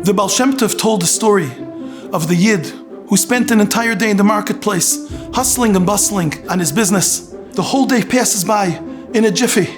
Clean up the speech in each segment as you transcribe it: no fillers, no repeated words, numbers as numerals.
The Baal Shem Tov told the story of the Yid who spent an entire day in the marketplace, hustling and bustling on his business. The whole day passes by in a jiffy.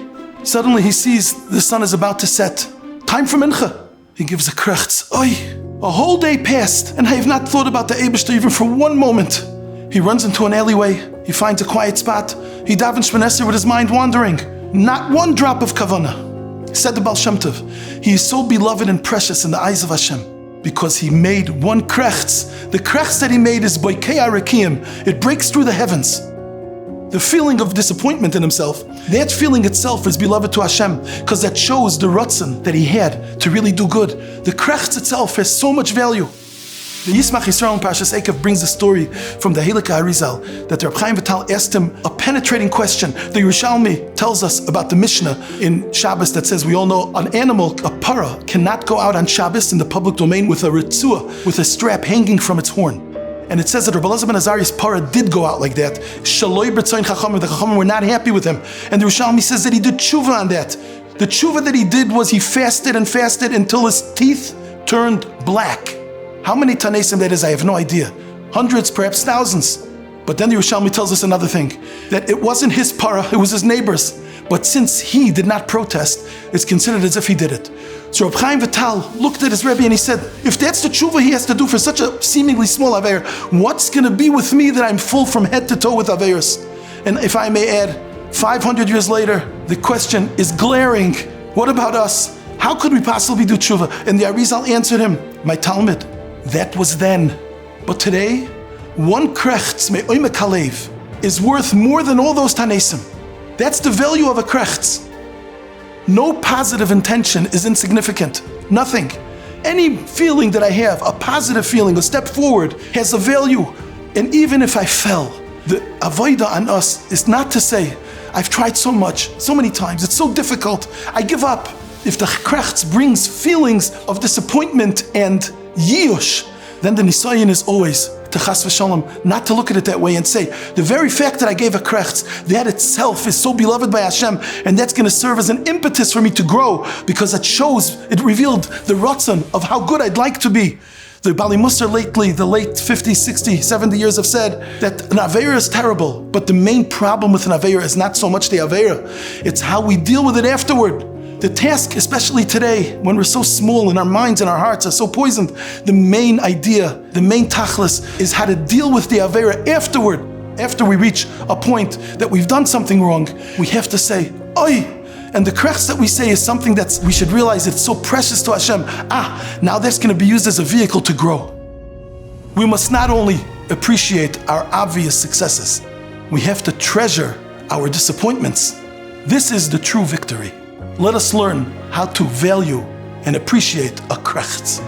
Suddenly he sees the sun is about to set. Time for mincha. He gives a krechts. Oi! A whole day passed and I have not thought about the Eibishter even for one moment. He runs into an alleyway. He finds a quiet spot. He davens Shemon Esrei with his mind wandering. Not one drop of kavanah. Said the Baal Shem Tov, he is so beloved and precious in the eyes of Hashem because he made one krechts. The krechts that he made is boikei arakim. It breaks through the heavens. The feeling of disappointment in himself, that feeling itself is beloved to Hashem because that shows the rutzon that he had to really do good. The krechts itself has so much value. The Yismach Yisrael in Parshas Eikev brings a story from the Halakha Arizal that the Reb Chaim Vital asked him a penetrating question. The Yerushalmi tells us about the Mishnah in Shabbos that says, we all know an animal, a para, cannot go out on Shabbos in the public domain with a ritzua, with a strap hanging from its horn. And it says that Rabbi Elazar ben Azariah's para did go out like that. Shaloi b'tzoyin chachamim, the chachamim were not happy with him. And the Yerushalmi says that he did tshuva on that. The tshuva that he did was he fasted and fasted until his teeth turned black. How many Tanesim that is, I have no idea. Hundreds, perhaps thousands. But then the Yerushalmi tells us another thing, that it wasn't his para, it was his neighbor's. But since he did not protest, it's considered as if he did it. So Reb Chaim Vital looked at his Rebbe and he said, if that's the tshuva he has to do for such a seemingly small aveir, what's going to be with me that I'm full from head to toe with aveiros? And if I may add, 500 years later, the question is glaring. What about us? How could we possibly do tshuva? And the Arizal answered him, my Talmud, that was then. But today, one krechts me'oimek halev is worth more than all those tanesim. That's the value of a krechts. No positive intention is insignificant. Nothing. Any feeling that I have, a positive feeling, a step forward, has a value. And even if I fell, the avodah on us is not to say, I've tried so much, so many times, it's so difficult, I give up. If the krechts brings feelings of disappointment and yiyush, then the nisayon is always to chas v'shalom, not to look at it that way and say, the very fact that I gave a krechts, that itself is so beloved by Hashem, and that's going to serve as an impetus for me to grow, because it shows, it revealed the ratzon of how good I'd like to be. The Bali Musar lately, the late 50, 60, 70 years have said that an aveira is terrible, but the main problem with an aveira is not so much the aveira, it's how we deal with it afterward. The task, especially today, when we're so small and our minds and our hearts are so poisoned, the main idea, the main tachlis, is how to deal with the aveira afterward. After we reach a point that we've done something wrong, we have to say, oi! And the krechts that we say is something that we should realize it's so precious to Hashem. Now that's going to be used as a vehicle to grow. We must not only appreciate our obvious successes, we have to treasure our disappointments. This is the true victory. Let us learn how to value and appreciate a krechts.